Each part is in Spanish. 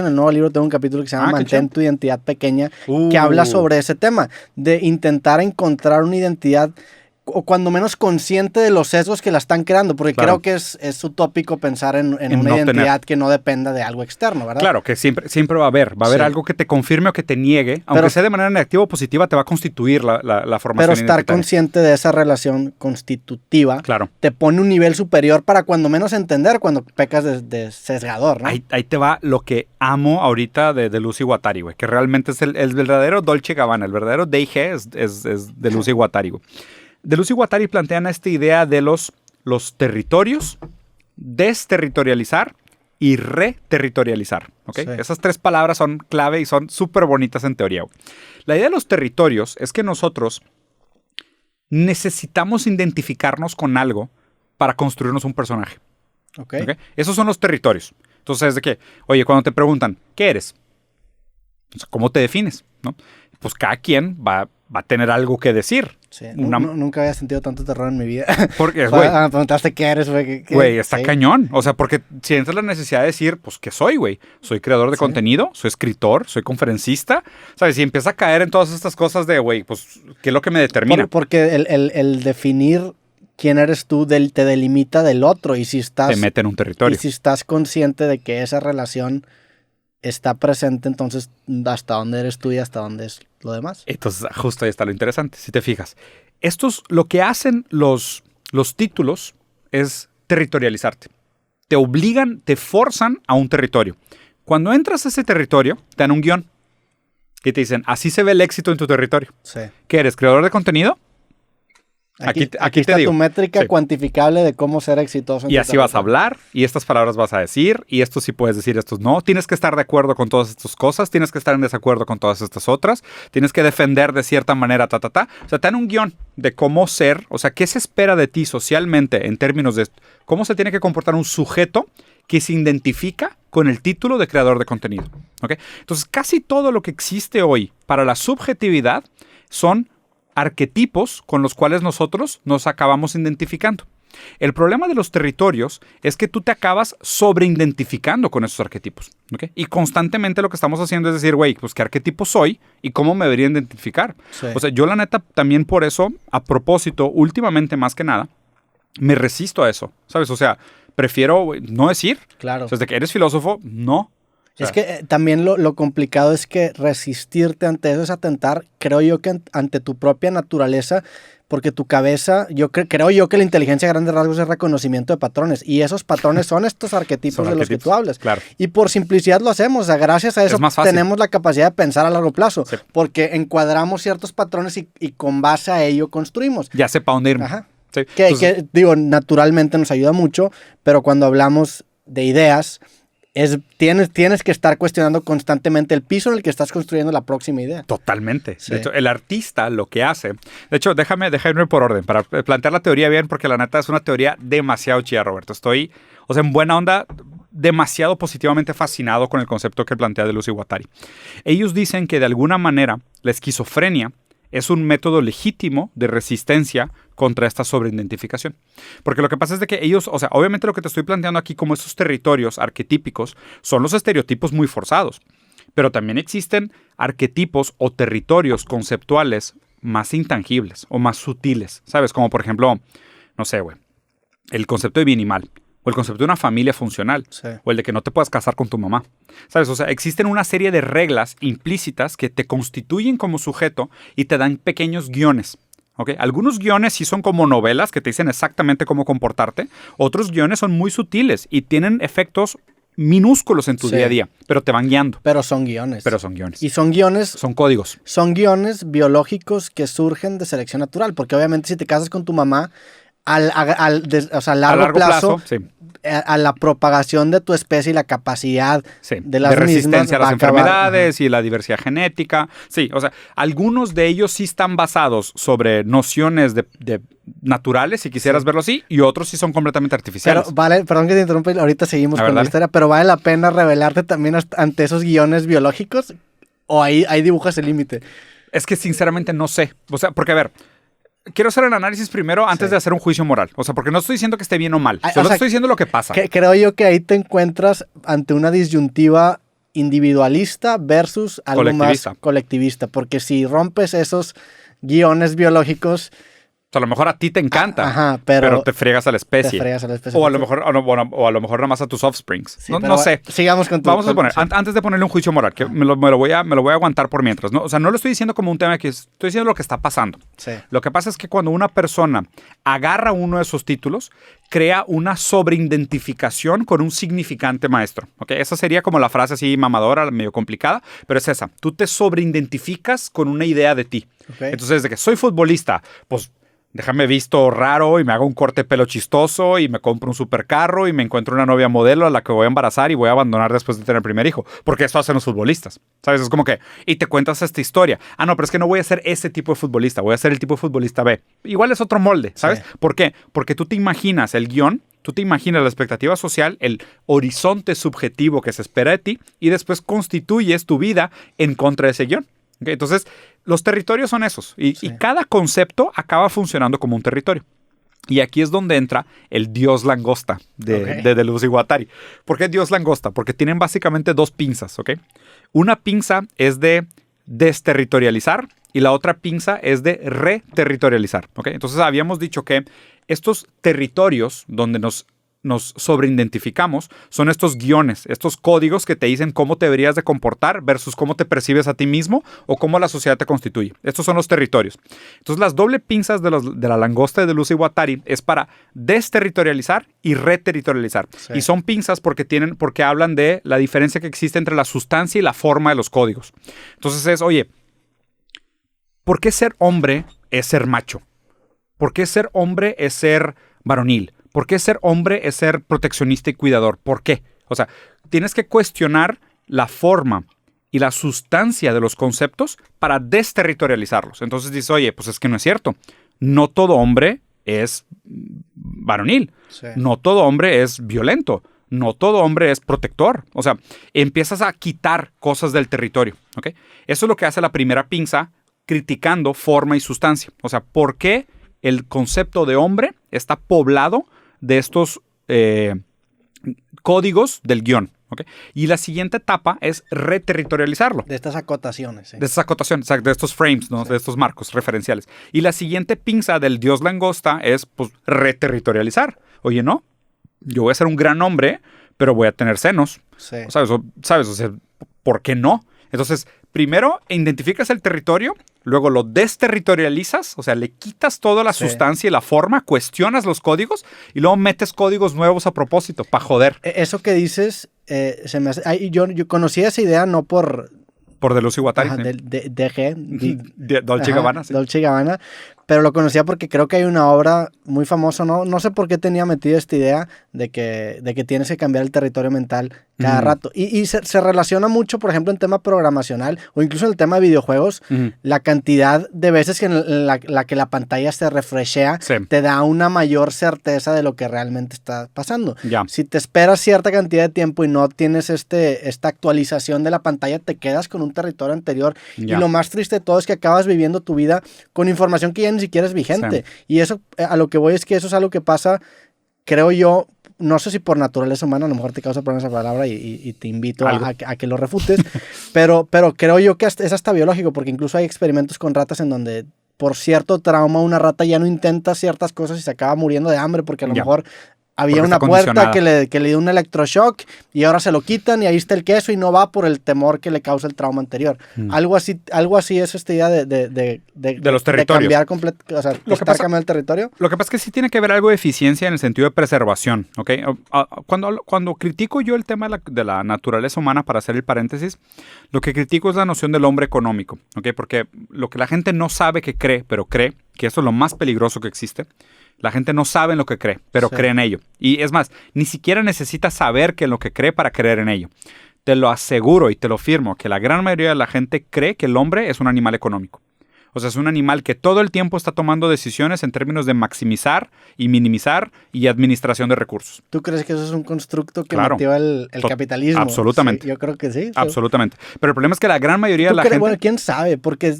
en el nuevo libro tengo un capítulo que se llama qué Mantén chido. tu identidad pequeña, que habla sobre ese tema, de intentar encontrar una identidad, o cuando menos consciente de los sesgos que la están creando, porque Claro. creo que es utópico pensar en una no identidad que no dependa de algo externo, ¿verdad? Claro, que siempre va a haber. Va a haber Sí. algo que te confirme o que te niegue. Aunque sea de manera negativa o positiva, te va a constituir la formación Pero estar identitaria. consciente de esa relación constitutiva Claro. te pone un nivel superior para cuando menos entender cuando pecas de sesgador, ¿no? Ahí te va lo que amo ahorita de Lucy Guattari, güey. Que realmente es el verdadero Dolce Gabbana. El verdadero D&G es de Lucy Guattari, güey. De Lucy Guattari plantean esta idea de los territorios, desterritorializar y reterritorializar. ¿Okay? Sí. Esas 3 palabras son clave y son súper bonitas en teoría. La idea de los territorios es que nosotros necesitamos identificarnos con algo para construirnos un personaje. Okay. ¿Okay? Esos son los territorios. Entonces es de que, oye, cuando te preguntan, ¿qué eres? ¿Cómo te defines? ¿No? Pues cada quien va a tener algo que decir. Sí, nunca había sentido tanto terror en mi vida. Porque, güey, preguntaste qué eres, güey. Güey, está sí. cañón. O sea, porque sientes la necesidad de decir, pues, ¿qué soy, güey? Soy creador de contenido, soy escritor, soy conferencista. ¿Sabes? Y empieza a caer en todas estas cosas de, güey, pues, ¿qué es lo que me determina? Porque el definir quién eres tú te delimita del otro. Y si estás... Te mete en un territorio. Y si estás consciente de que esa relación está presente, entonces hasta dónde eres tú y hasta dónde es lo demás. Entonces, justo ahí está lo interesante, si te fijas. Lo que hacen los títulos es territorializarte. Te obligan, te forzan a un territorio. Cuando entras a ese territorio, te dan un guión y te dicen, así se ve el éxito en tu territorio. Sí. ¿Qué eres, creador de contenido? Aquí está te digo. Tu métrica Sí. cuantificable de cómo ser exitoso. Y así vas a hablar, y estas palabras vas a decir, y esto sí puedes decir, estos no. Tienes que estar de acuerdo con todas estas cosas, tienes que estar en desacuerdo con todas estas otras, tienes que defender de cierta manera, O sea, te dan un guión de cómo ser, o sea, qué se espera de ti socialmente en términos de cómo se tiene que comportar un sujeto que se identifica con el título de creador de contenido. ¿Okay? Entonces, casi todo lo que existe hoy para la subjetividad son arquetipos con los cuales nosotros nos acabamos identificando. El problema de los territorios es que tú te acabas sobreidentificando con esos arquetipos. ¿Okay? Y constantemente lo que estamos haciendo es decir, güey, pues qué arquetipo soy y cómo me debería identificar. Sí. O sea, yo la neta también por eso, a propósito, últimamente más que nada, me resisto a eso, ¿sabes? O sea, prefiero no decir. Claro. O sea, de que eres filósofo, no. O sea, es que también lo complicado es que resistirte ante eso es atentar, creo yo, que ante tu propia naturaleza, porque tu cabeza, creo yo que la inteligencia a grandes rasgos es reconocimiento de patrones, y esos patrones son estos arquetipos de los que tú hablas. Claro. Y por simplicidad lo hacemos, o sea, gracias a eso tenemos la capacidad de pensar a largo plazo, sí. porque encuadramos ciertos patrones y con base a ello construimos. Ya sé para dónde irme. Ajá. Sí. Que digo, naturalmente nos ayuda mucho, pero cuando hablamos de ideas, tienes que estar cuestionando constantemente el piso en el que estás construyendo la próxima idea. Totalmente. Sí. De hecho, el artista lo que hace... De hecho, déjame irme por orden para plantear la teoría bien, porque la neta es una teoría demasiado chida, Roberto. Estoy, o sea, en buena onda, demasiado positivamente fascinado con el concepto que plantea de Lucy Guattari. Ellos dicen que de alguna manera la esquizofrenia es un método legítimo de resistencia contra esta sobreidentificación. Porque lo que pasa es de que ellos, o sea, obviamente lo que te estoy planteando aquí como esos territorios arquetípicos son los estereotipos muy forzados. Pero también existen arquetipos o territorios conceptuales más intangibles o más sutiles, ¿sabes? Como por ejemplo, no sé, güey, el concepto de bien y mal. O el concepto de una familia funcional. Sí. O el de que no te puedas casar con tu mamá. ¿Sabes? O sea, existen una serie de reglas implícitas que te constituyen como sujeto y te dan pequeños guiones. ¿Okay? Algunos guiones sí son como novelas que te dicen exactamente cómo comportarte. Otros guiones son muy sutiles y tienen efectos minúsculos en tu día a día. Pero te van guiando. Pero son guiones. Y son guiones. Son códigos. Son guiones biológicos que surgen de selección natural. Porque obviamente si te casas con tu mamá, a largo plazo sí. A la propagación de tu especie y la capacidad de las resistencia a las enfermedades Ajá. y la diversidad genética. Sí, o sea, algunos de ellos sí están basados sobre nociones de naturales, si quisieras verlo así, y otros sí son completamente artificiales. Pero perdón que te interrumpa, ahorita seguimos con la historia, pero ¿vale la pena revelarte también ante esos guiones biológicos? ¿O ahí dibujas el límite? Es que sinceramente no sé. O sea, porque a ver, quiero hacer el análisis primero antes de hacer un juicio moral. O sea, porque no estoy diciendo que esté bien o mal. Solo estoy diciendo lo que pasa. Creo yo que ahí te encuentras ante una disyuntiva individualista versus algo más colectivista. Porque si rompes esos guiones biológicos... O sea, a lo mejor a ti te encanta, ajá, pero te friegas a la especie. O a lo mejor nada más a tus offsprings. Sí, no sé. Sigamos con tu... Vamos a suponer, antes de ponerle un juicio moral, que me lo voy a aguantar por mientras, ¿no? O sea, no lo estoy diciendo como un tema que estoy diciendo lo que está pasando. Sí. Lo que pasa es que cuando una persona agarra uno de esos títulos, crea una sobreidentificación con un significante maestro. ¿Okay? Esa sería como la frase así mamadora, medio complicada, pero es esa. Tú te sobreidentificas con una idea de ti. Okay. Entonces, de que soy futbolista, pues... déjame visto raro y me hago un corte de pelo chistoso y me compro un supercarro y me encuentro una novia modelo a la que voy a embarazar y voy a abandonar después de tener el primer hijo. Porque eso hacen los futbolistas, ¿sabes? Es como que, y te cuentas esta historia. Ah, no, pero es que no voy a ser ese tipo de futbolista, voy a ser el tipo de futbolista B. Igual es otro molde, ¿sabes? Sí. ¿Por qué? Porque tú te imaginas el guión, tú te imaginas la expectativa social, el horizonte subjetivo que se espera de ti y después constituyes tu vida en contra de ese guión. ¿Okay? Entonces, los territorios son esos y cada concepto acaba funcionando como un territorio. Y aquí es donde entra el dios langosta de Deleuze y Guattari. ¿Por qué dios langosta? Porque tienen básicamente dos pinzas, ¿ok? Una pinza es de desterritorializar y la otra pinza es de reterritorializar, ¿ok? Entonces habíamos dicho que estos territorios donde nos sobreidentificamos son estos guiones, estos códigos que te dicen cómo te deberías de comportar versus cómo te percibes a ti mismo o cómo la sociedad te constituye. Estos son los territorios. Entonces las doble pinzas de la langosta de Deleuze y Guattari es para desterritorializar y reterritorializar. Sí. Y son pinzas porque hablan de la diferencia que existe entre la sustancia y la forma de los códigos. Entonces es, oye, ¿por qué ser hombre es ser macho? ¿Por qué ser hombre es ser varonil? ¿Por qué ser hombre es ser proteccionista y cuidador? ¿Por qué? O sea, tienes que cuestionar la forma y la sustancia de los conceptos para desterritorializarlos. Entonces dices, oye, pues es que no es cierto. No todo hombre es varonil. Sí. No todo hombre es violento. No todo hombre es protector. O sea, empiezas a quitar cosas del territorio. ¿Okay? Eso es lo que hace la primera pinza criticando forma y sustancia. O sea, ¿por qué el concepto de hombre está poblado de estos códigos del guión? ¿Okay? Y la siguiente etapa es reterritorializarlo. De estas acotaciones. ¿Sí? De estas acotaciones, de estos frames, ¿no? Sí. De estos marcos referenciales. Y la siguiente pinza del dios langosta es, pues, reterritorializar. Oye, no, yo voy a ser un gran hombre, pero voy a tener senos. Sí. ¿Sabes? O sea, ¿por qué no? Entonces, primero identificas el territorio, luego lo desterritorializas, o sea, le quitas toda la sustancia y la forma, cuestionas los códigos y luego metes códigos nuevos a propósito, para joder. Eso que dices, se me hace... yo conocí esa idea no por... Por Deleuze y Guattari. Dolce y Gabbana, sí. Dolce y Gabbana, pero lo conocía porque creo que hay una obra muy famosa, no sé por qué tenía metida esta idea de que tienes que cambiar el territorio mental cada rato. Y se relaciona mucho, por ejemplo, en tema programacional o incluso en el tema de videojuegos, la cantidad de veces que en la que la pantalla se refreshea te da una mayor certeza de lo que realmente está pasando. Ya. Si te esperas cierta cantidad de tiempo y no tienes esta actualización de la pantalla, te quedas con un territorio anterior. Ya. Y lo más triste de todo es que acabas viviendo tu vida con información que ya ni siquiera es vigente. Sí. Y eso, a lo que voy es que eso es algo que pasa, creo yo, no sé si por naturaleza humana, a lo mejor te causa poner esa palabra y te invito a que lo refutes, pero creo yo que es hasta biológico, porque incluso hay experimentos con ratas en donde por cierto trauma una rata ya no intenta ciertas cosas y se acaba muriendo de hambre porque a lo mejor había una puerta que le dio un electroshock y ahora se lo quitan y ahí está el queso y no va por el temor que le causa el trauma anterior. Algo así es esta idea de los territorios. De cambiar cambiando el territorio. Lo que pasa es que sí tiene que ver algo de eficiencia en el sentido de preservación. ¿Okay? Cuando critico yo el tema de la naturaleza humana, para hacer el paréntesis, lo que critico es la noción del hombre económico. ¿Okay? Porque lo que la gente no sabe que cree, pero cree, que eso es lo más peligroso que existe. La gente no sabe en lo que cree, pero cree en ello. Y es más, ni siquiera necesita saber que en lo que cree para creer en ello. Te lo aseguro y te lo firmo que la gran mayoría de la gente cree que el hombre es un animal económico. O sea, es un animal que todo el tiempo está tomando decisiones en términos de maximizar y minimizar y administración de recursos. ¿Tú crees que eso es un constructo que Claro. metió el capitalismo? Absolutamente. Sí, yo creo que sí. Absolutamente. Pero el problema es que la gran mayoría de la gente... Bueno, quién sabe, porque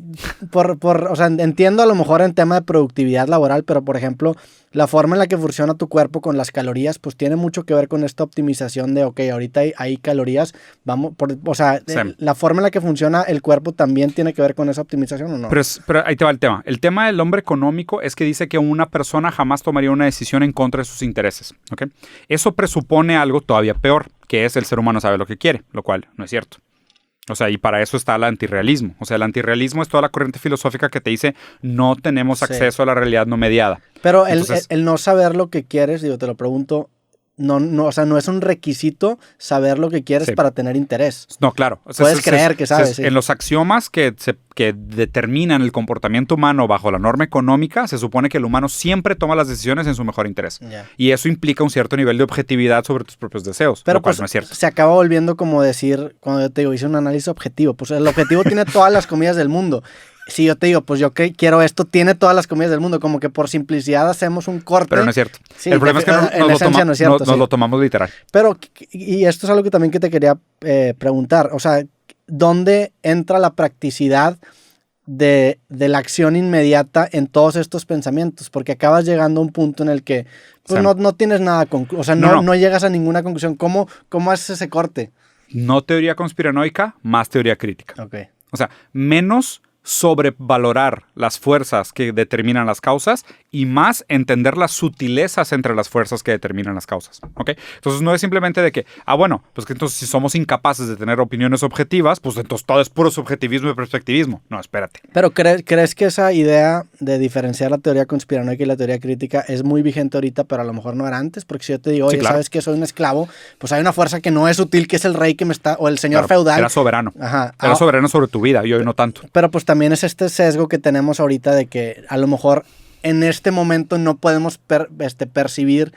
o sea, entiendo a lo mejor en tema de productividad laboral, pero por ejemplo, la forma en la que funciona tu cuerpo con las calorías, pues tiene mucho que ver con esta optimización de, ok, ahorita hay calorías, o sea, Sí. la forma en la que funciona el cuerpo también tiene que ver con esa optimización, ¿o no? Pero ahí te va el tema. El tema del hombre económico es que dice que una persona jamás tomaría una decisión en contra de sus intereses. ¿Ok? Eso presupone algo todavía peor, que es el ser humano sabe lo que quiere, lo cual no es cierto. O sea, y para eso está el antirrealismo. O sea, el antirrealismo es toda la corriente filosófica que te dice no tenemos acceso a la realidad no mediada. Pero Entonces, el no saber lo que quieres, digo, te lo pregunto, o sea, no es un requisito saber lo que quieres para tener interés. No, claro. O sea, puedes creer que sabes. Sí. En los axiomas que determinan el comportamiento humano bajo la norma económica, se supone que el humano siempre toma las decisiones en su mejor interés. Yeah. Y eso implica un cierto nivel de objetividad sobre tus propios deseos, pero lo cual pues, no es cierto. Se acaba volviendo como decir, cuando yo te digo, hice un análisis objetivo, pues el objetivo tiene todas las comidas del mundo. Si yo te digo, pues yo quiero esto, tiene todas las comidas del mundo, como que por simplicidad hacemos un corte. Pero no es cierto. Sí, el problema es que nos lo tomamos literal. Pero, y esto es algo que también que te quería preguntar, o sea, ¿dónde entra la practicidad de la acción inmediata en todos estos pensamientos? Porque acabas llegando a un punto en el que pues, no tienes nada, o sea, no llegas a ninguna conclusión. ¿Cómo haces ese corte? No teoría conspiranoica, más teoría crítica. Okay. O sea, menos sobrevalorar las fuerzas que determinan las causas y más entender las sutilezas entre las fuerzas que determinan las causas, ¿ok? Entonces no es simplemente de que, bueno, pues que entonces si somos incapaces de tener opiniones objetivas, pues entonces todo es puro subjetivismo y perspectivismo. No, espérate. Pero ¿crees que esa idea de diferenciar la teoría conspiranoica y la teoría crítica es muy vigente ahorita, pero a lo mejor no era antes? Porque si yo te digo, oye, sí, claro, ¿sabes que soy un esclavo? Pues hay una fuerza que no es sutil, que es el rey que me está, o el señor feudal. Era soberano. Ajá. Era soberano sobre tu vida y hoy no tanto. Pero pues también es este sesgo que tenemos ahorita de que a lo mejor en este momento no podemos percibir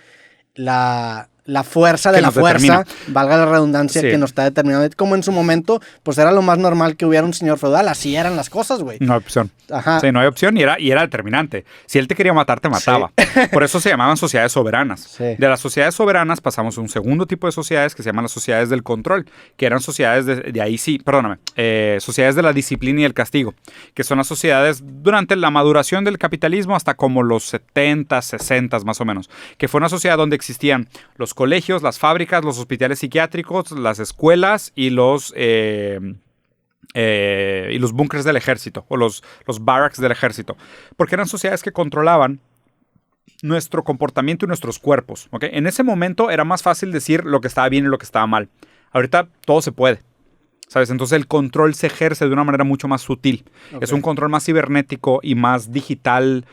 la fuerza de la fuerza, valga la redundancia, sí, que nos está determinando. Como en su momento, pues era lo más normal que hubiera un señor feudal. Así eran las cosas, güey. No hay opción. Ajá. Sí, no hay opción y era determinante. Si él te quería matar, te mataba. Sí. Por eso se llamaban sociedades soberanas. Sí. De las sociedades soberanas pasamos a un segundo tipo de sociedades que se llaman las sociedades del control, que eran sociedades de ahí sí, perdóname, sociedades de la disciplina y el castigo, que son las sociedades durante la maduración del capitalismo hasta como los 70, 60 más o menos, que fue una sociedad donde existían los colegios, las fábricas, los hospitales psiquiátricos, las escuelas y los búnkers del ejército o los barracks del ejército, porque eran sociedades que controlaban nuestro comportamiento y nuestros cuerpos, ¿okay? En ese momento era más fácil decir lo que estaba bien y lo que estaba mal. Ahorita todo se puede, ¿sabes? Entonces el control se ejerce de una manera mucho más sutil. Okay. Es un control más cibernético y más digital,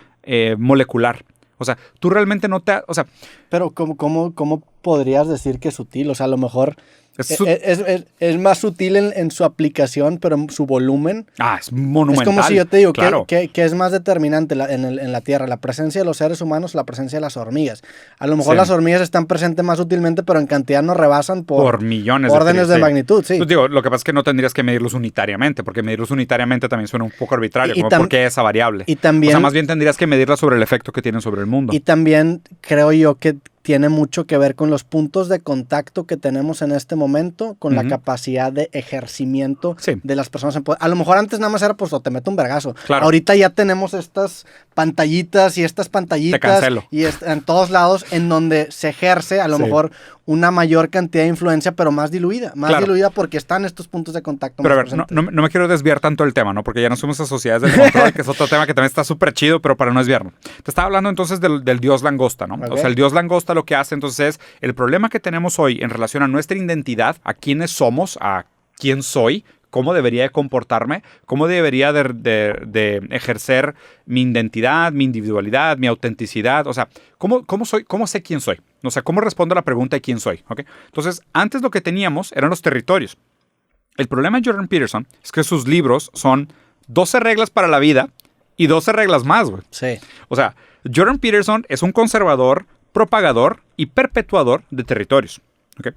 molecular. O sea, tú realmente no te... O sea, pero ¿cómo podrías decir que es sutil? O sea, a lo mejor es más sutil en su aplicación, pero en su volumen. Es monumental. Es como si yo te digo, claro, que es más determinante en la Tierra, la presencia de los seres humanos, la presencia de las hormigas. A lo mejor las hormigas están presentes más sutilmente, pero en cantidad nos rebasan por millones órdenes de magnitud. Sí. Pues digo, lo que pasa es que no tendrías que medirlos unitariamente, porque medirlos unitariamente también suena un poco arbitrario, como por qué esa variable. Y también, o sea, más bien tendrías que medirla sobre el efecto que tienen sobre el mundo. Y también creo yo que tiene mucho que ver con los puntos de contacto que tenemos en este momento, con la capacidad de ejercimiento de las personas en poder. A lo mejor antes nada más era, pues, o te meto un vergazo. Claro. Ahorita ya tenemos estas pantallitas y estas pantallitas. Te cancelo. Y en todos lados en donde se ejerce a lo mejor una mayor cantidad de influencia, pero más diluida. Más diluida porque están estos puntos de contacto. Pero más a ver, no me quiero desviar tanto del tema, ¿no? Porque ya no somos a sociedades del control, que es otro tema que también está súper chido, pero para no desviarnos. Te estaba hablando entonces del dios langosta, ¿no? Okay. O sea, el dios langosta lo que hace entonces es el problema que tenemos hoy en relación a nuestra identidad, a quiénes somos, a quién soy, cómo debería de comportarme, cómo debería de ejercer mi identidad, mi individualidad, mi autenticidad. O sea, ¿cómo soy? ¿Cómo sé quién soy? O sea, ¿cómo respondo a la pregunta de quién soy? ¿Okay? Entonces, antes lo que teníamos eran los territorios. El problema de Jordan Peterson es que sus libros son 12 reglas para la vida y 12 reglas más, güey. Sí. O sea, Jordan Peterson es un conservador, propagador y perpetuador de territorios. ¿Okay?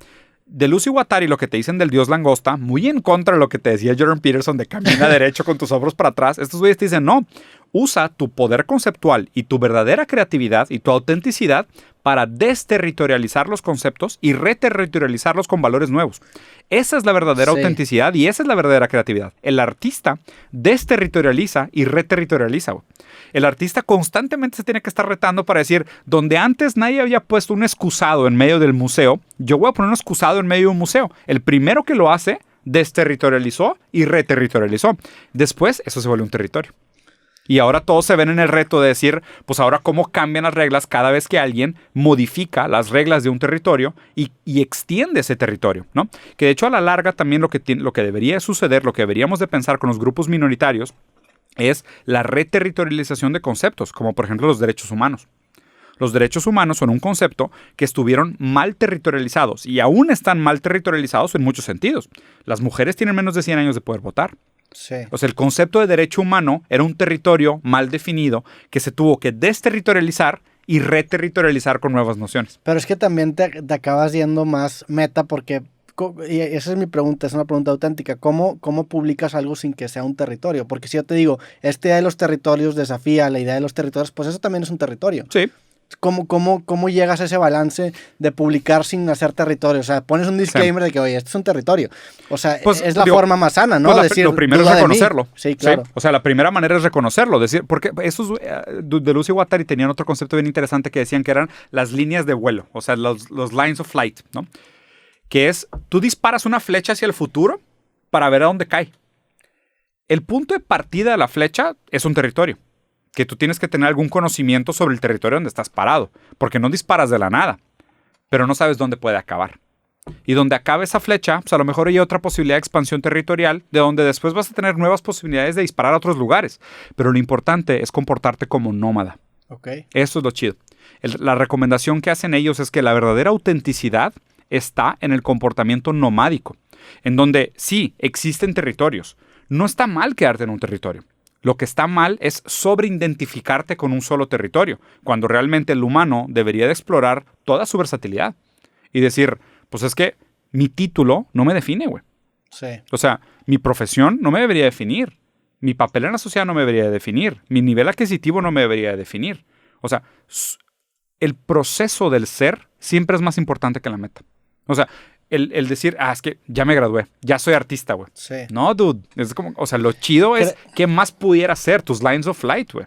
Deleuze y Guattari, lo que te dicen del dios langosta, muy en contra de lo que te decía Jordan Peterson de camina derecho con tus hombros para atrás, estos güeyes te dicen, no, usa tu poder conceptual y tu verdadera creatividad y tu autenticidad para desterritorializar los conceptos y reterritorializarlos con valores nuevos. Esa es la verdadera autenticidad y esa es la verdadera creatividad. El artista desterritorializa y reterritorializa, güey. El artista constantemente se tiene que estar retando para decir, donde antes nadie había puesto un excusado en medio del museo, yo voy a poner un excusado en medio de un museo. El primero que lo hace, desterritorializó y reterritorializó. Después, eso se vuelve un territorio. Y ahora todos se ven en el reto de decir, pues ahora cómo cambian las reglas cada vez que alguien modifica las reglas de un territorio y extiende ese territorio, ¿no? Que de hecho a la larga también lo que debería suceder, lo que deberíamos de pensar con los grupos minoritarios es la reterritorialización de conceptos, como por ejemplo los derechos humanos. Los derechos humanos son un concepto que estuvieron mal territorializados y aún están mal territorializados en muchos sentidos. Las mujeres tienen menos de 100 años de poder votar. Sí. O sea, el concepto de derecho humano era un territorio mal definido que se tuvo que desterritorializar y reterritorializar con nuevas nociones. Pero es que también te acabas yendo más meta porque, y esa es mi pregunta, es una pregunta auténtica, ¿cómo publicas algo sin que sea un territorio? Porque si yo te digo, esta idea de los territorios desafía la idea de los territorios, pues eso también es un territorio. Sí. ¿Cómo llegas a ese balance de publicar sin hacer territorio? O sea, pones un disclaimer de que, oye, esto es un territorio. O sea, pues, es la forma más sana, ¿no? Pues lo primero es reconocerlo. Sí, claro. ¿Sí? O sea, la primera manera es reconocerlo. Porque esos Deleuze y Guattari tenían otro concepto bien interesante que decían que eran las líneas de vuelo. O sea, los lines of flight, ¿no? Que es, tú disparas una flecha hacia el futuro para ver a dónde cae. El punto de partida de la flecha es un territorio. Que tú tienes que tener algún conocimiento sobre el territorio donde estás parado, porque no disparas de la nada, pero no sabes dónde puede acabar. Y donde acabe esa flecha, pues a lo mejor hay otra posibilidad de expansión territorial, de donde después vas a tener nuevas posibilidades de disparar a otros lugares. Pero lo importante es comportarte como nómada. Okay. Eso es lo chido. La recomendación que hacen ellos es que la verdadera autenticidad está en el comportamiento nomádico, en donde sí, existen territorios. No está mal quedarte en un territorio. Lo que está mal es sobreidentificarte con un solo territorio, cuando realmente el humano debería de explorar toda su versatilidad y decir, pues es que mi título no me define, güey. Sí. O sea, mi profesión no me debería definir, mi papel en la sociedad no me debería de definir, mi nivel adquisitivo no me debería de definir. O sea, el proceso del ser siempre es más importante que la meta. O sea, el decir, es que ya me gradué, ya soy artista, güey. Sí. No, dude. Es como, o sea, lo chido es qué más pudiera ser tus lines of flight, güey.